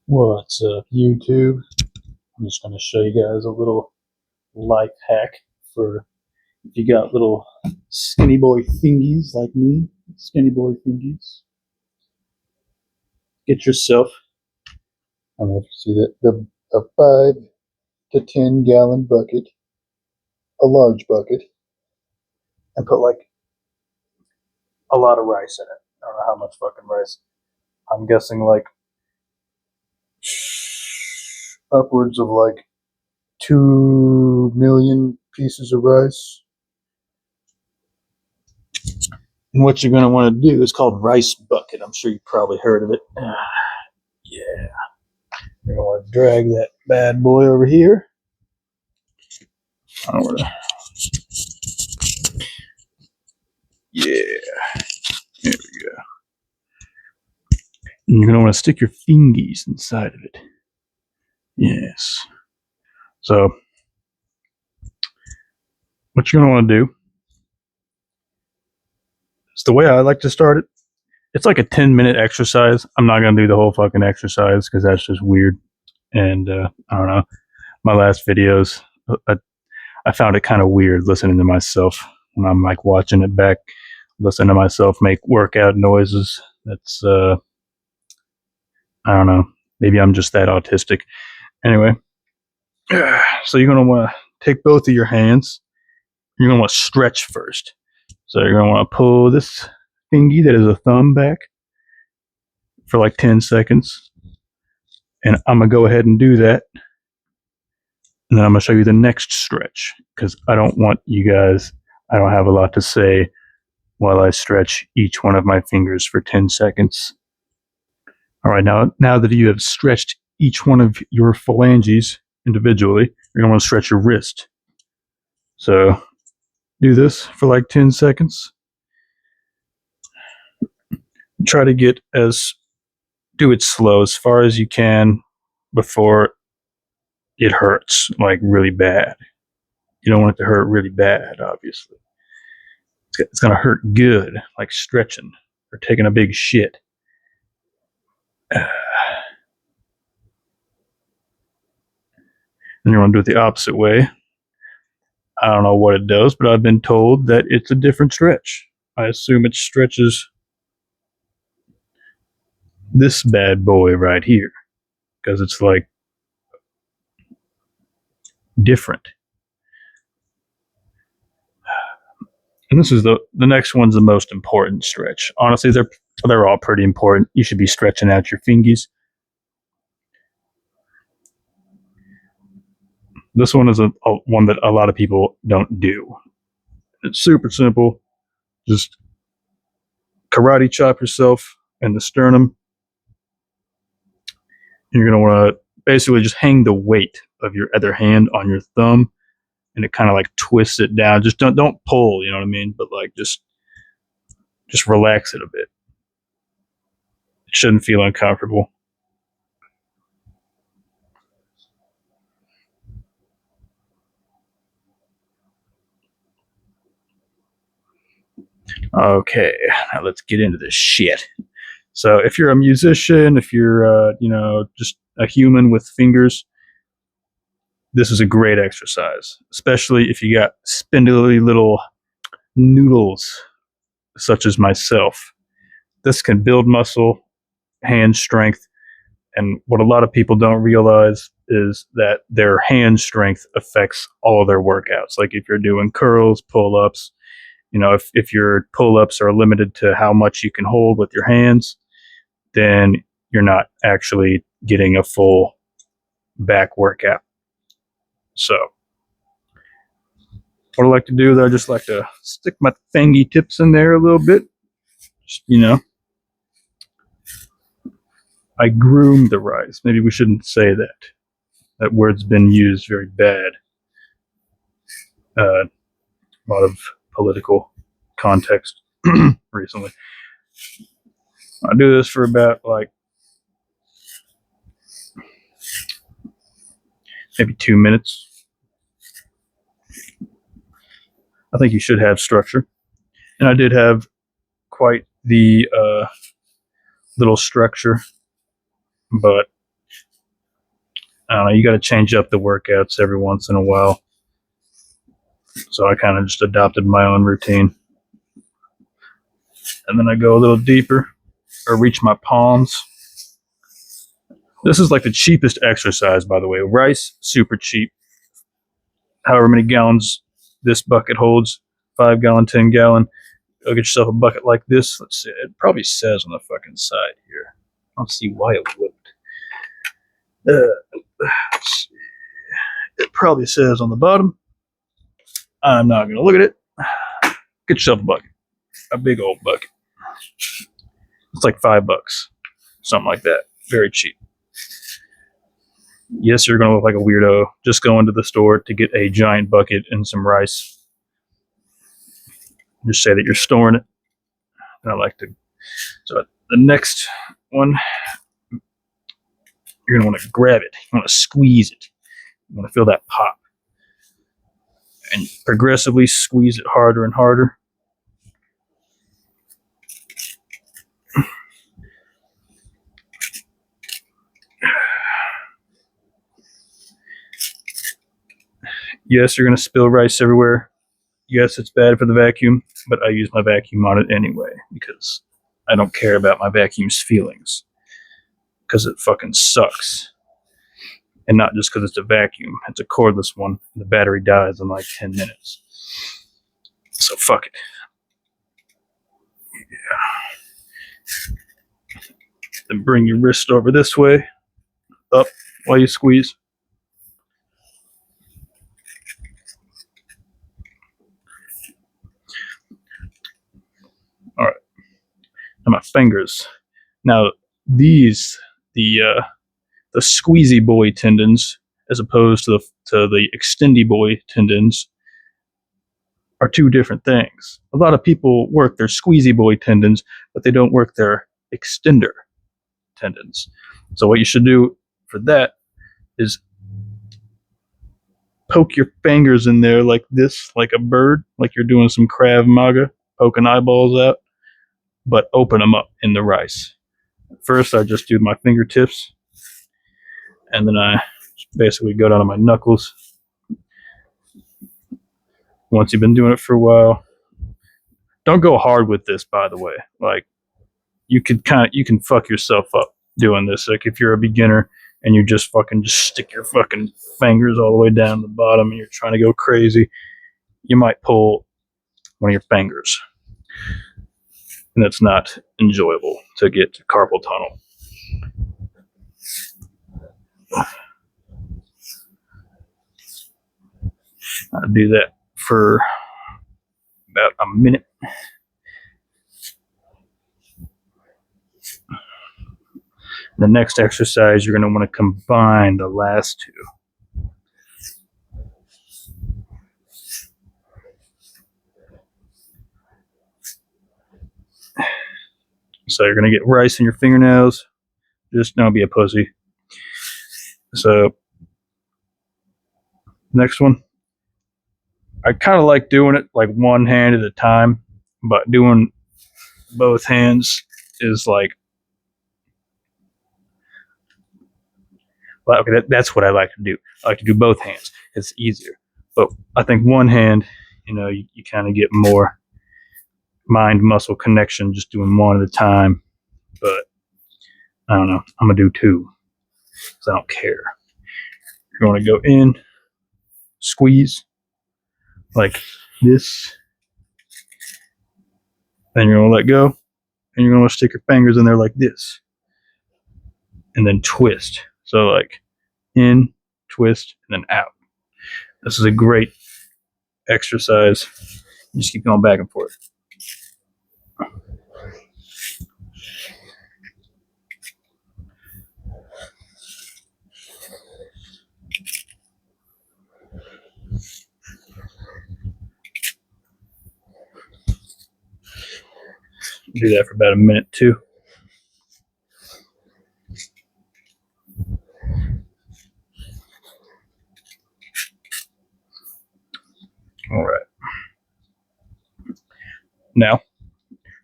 What's up, YouTube? I'm just going to show you guys a little life hack for if you got little skinny boy fingies like me. Skinny boy fingies. Get yourself, I don't know if you see that, a 5 to 10 gallon bucket, a large bucket, and put like a lot of rice in it. I don't know how much fucking rice. I'm guessing like upwards of like 2 million pieces of rice. And what you're going to want to do is called rice bucket. I'm sure you've probably heard of it. Yeah. You're going to want to drag that bad boy over here. Yeah. There we go. And you're going to want to stick your fingies inside of it. Yes. So, what you're going to want to do is the way I like to start it. It's like a 10-minute exercise. I'm not going to do the whole fucking exercise because that's just weird. And I don't know. My last videos, I found it kind of weird listening to myself when I'm like watching it back, listening to myself make workout noises. That's, I don't know. Maybe I'm just that autistic. Anyway, so you're going to want to take both of your hands. You're going to want to stretch first. So you're going to want to pull this thingy that is a thumb back for like 10 seconds. And I'm going to go ahead and do that. And then I'm going to show you the next stretch because I don't want you guys, I don't have a lot to say while I stretch each one of my fingers for 10 seconds. All right, now that you have stretched each one of your phalanges individually, you're going to want to stretch your wrist. So do this for like 10 seconds. Try to do it slow as far as you can before it hurts like really bad. You don't want it to hurt really bad, obviously. It's going to hurt good, like stretching or taking a big shit. And you want to do it the opposite way. I don't know what it does, but I've been told that it's a different stretch. I assume it stretches this bad boy right here because it's like different. And this is the next one's the most important stretch. Honestly, they're all pretty important. You should be stretching out your fingies. This one is a one that a lot of people don't do. It's super simple. Just karate chop yourself in the sternum. And you're going to want to basically just hang the weight of your other hand on your thumb, and it kind of like twists it down. Just don't pull, you know what I mean? But like just relax it a bit. It shouldn't feel uncomfortable. Okay, now let's get into this shit. So if you're a musician, if you're just a human with fingers, this is a great exercise, especially if you got spindly little noodles such as myself. This can build muscle, hand strength, and what a lot of people don't realize is that their hand strength affects all of their workouts. Like if you're doing curls, pull-ups, if your pull-ups are limited to how much you can hold with your hands, then you're not actually getting a full back workout. So what I like to do is I just like to stick my thingy tips in there a little bit. Just, I groom the rice. Maybe we shouldn't say that. That word's been used very bad. A lot of political context recently. I do this for about like maybe 2 minutes. I think you should have structure. And I did have quite the little structure, but I don't know, you got to change up the workouts every once in a while. So I kind of just adopted my own routine. And then I go a little deeper, or reach my palms. This is like the cheapest exercise, by the way. Rice, super cheap. However many gallons this bucket holds, 5 gallon, 10 gallon. Go get yourself a bucket like this. Let's see, it probably says on the fucking side here. I don't see why it wouldn't. Let's see. It probably says on the bottom. I'm not going to look at it. Get yourself a bucket. A big old bucket. It's like $5. Something like that. Very cheap. Yes, you're going to look like a weirdo just going to the store to get a giant bucket and some rice. Just say that you're storing it. And I like to. So the next one, you're going to want to grab it. You want to squeeze it. You want to feel that pop. And progressively squeeze it harder and harder. Yes, you're going to spill rice everywhere. Yes, it's bad for the vacuum, but I use my vacuum on it anyway because I don't care about my vacuum's feelings because it fucking sucks. And not just because it's a vacuum. It's a cordless one. And the battery dies in like 10 minutes. So fuck it. Yeah. Then bring your wrist over this way. Up while you squeeze. All right. Now my fingers. Now these, the squeezy boy tendons, as opposed to the extendy boy tendons, are two different things. A lot of people work their squeezy boy tendons, but they don't work their extender tendons. So what you should do for that is poke your fingers in there like this, like a bird, like you're doing some Krav Maga, poking eyeballs out, but open them up in the rice. First, I just do my fingertips, and then I basically go down to my knuckles. Once you've been doing it for a while, don't go hard with this, by the way. Like, you can fuck yourself up doing this. Like, if you're a beginner and you just stick your fucking fingers all the way down to the bottom and you're trying to go crazy, you might pull one of your fingers. And that's not enjoyable to get to carpal tunnel. I do that for about a minute. The next exercise, you're going to want to combine the last two. So you're going to get rice in your fingernails. Just don't be a pussy. So, next one. I kind of like doing it like one hand at a time, but doing both hands is like, well, okay, that's what I like to do. I like to do both hands. It's easier. But I think one hand, you kind of get more mind-muscle connection just doing one at a time. But I don't know. I'm going to do two because I don't care. You're going to go in, squeeze like this. Then you're going to let go. And you're going to stick your fingers in there like this. And then twist. So like in, twist, and then out. This is a great exercise. You just keep going back and forth. Do that for about a minute too. All right. Now,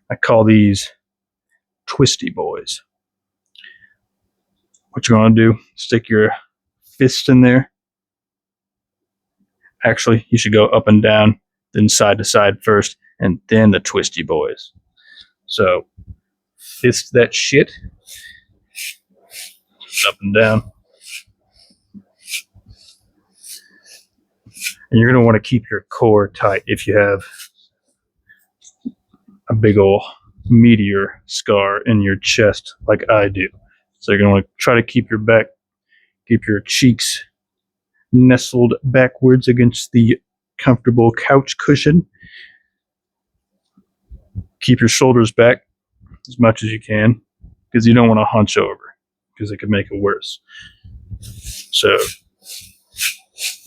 I call these twisty boys. What you're going to do, stick your fists in there. Actually, you should go up and down, then side to side first, and then the twisty boys. So, fist that shit. Up and down. And you're going to want to keep your core tight if you have a big ol' meteor scar in your chest like I do. So you're going to want to try to keep your back, keep your cheeks nestled backwards against the comfortable couch cushion. Keep your shoulders back as much as you can because you don't want to hunch over because it could make it worse. So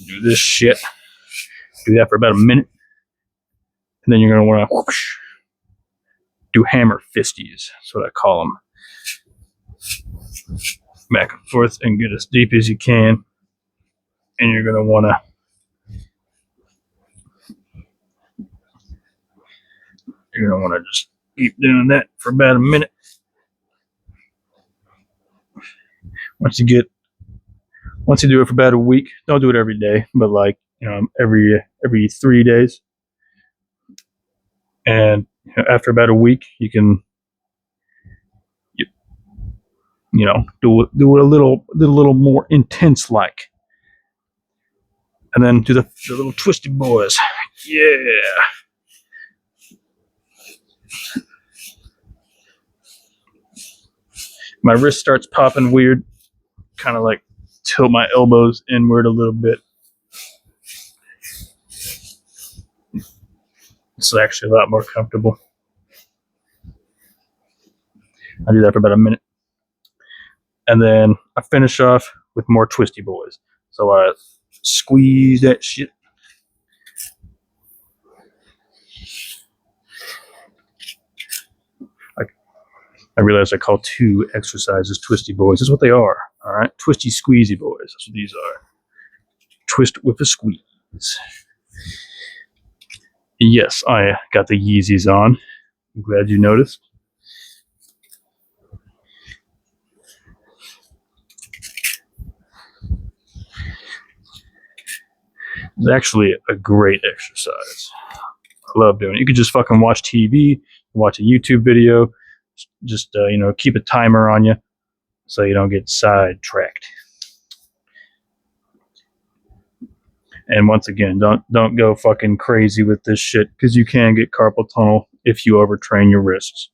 do this shit. Do that for about a minute. And then you're going to want to do hammer fisties. That's what I call them. Back and forth and get as deep as you can. And you're going to want to just keep doing that for about a minute. Once you do it for about a week, don't do it every day, but like, every 3 days. And after about a week, you can, do it a little more intense like. And then do the little twisty boys. Yeah. My wrist starts popping weird. Kind of like tilt my elbows inward a little bit. It's actually a lot more comfortable. I do that for about a minute. And then I finish off with more twisty boys. So I squeeze that shit. I realize I call 2 exercises twisty boys. That's what they are. All right, twisty squeezy boys. That's what these are. Twist with a squeeze. Yes, I got the Yeezys on. I'm glad you noticed. It's actually a great exercise. I love doing it. You could just fucking watch TV, watch a YouTube video, just keep a timer on you so you don't get sidetracked. And once again, don't go fucking crazy with this shit because you can get carpal tunnel if you overtrain your wrists.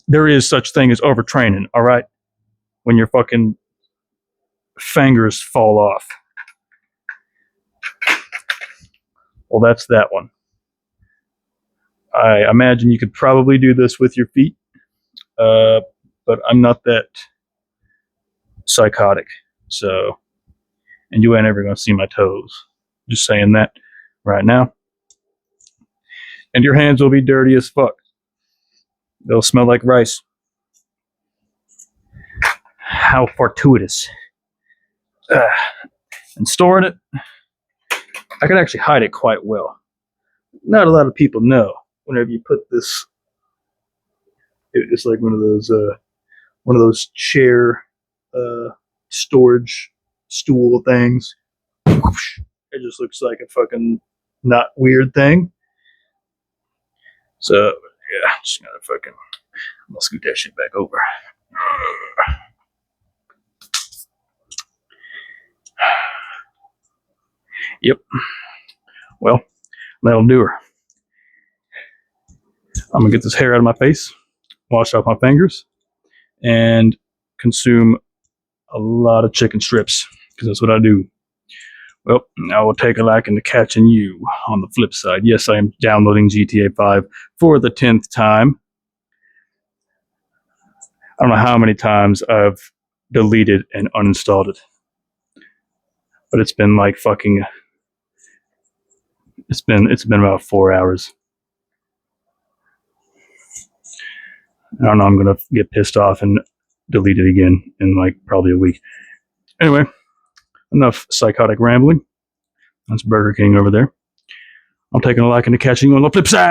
There is such thing as overtraining. All right, when your fucking fingers fall off. Well, that's that one. I imagine you could probably do this with your feet, but I'm not that psychotic. So, and you ain't ever gonna see my toes. Just saying that right now. And your hands will be dirty as fuck. They'll smell like rice. How fortuitous. And storing it, I can actually hide it quite well. Not a lot of people know. Whenever you put this, it's like one of those chair storage stool things. It just looks like a fucking not weird thing. So yeah, just gotta fucking, I'm gonna scoot that shit back over. Yep. Well, that'll do her. I'm gonna get this hair out of my face, wash off my fingers, and consume a lot of chicken strips because that's what I do. Well, I will take a liking to catching you on the flip side. Yes, I am downloading GTA 5 for the 10th time. I don't know how many times I've deleted and uninstalled it, but it's been like fucking. It's been about 4 hours. I don't know. I'm gonna get pissed off and delete it again in like probably a week. Anyway, enough psychotic rambling. That's Burger King over there. I'm taking a liking to catching you on the flip side.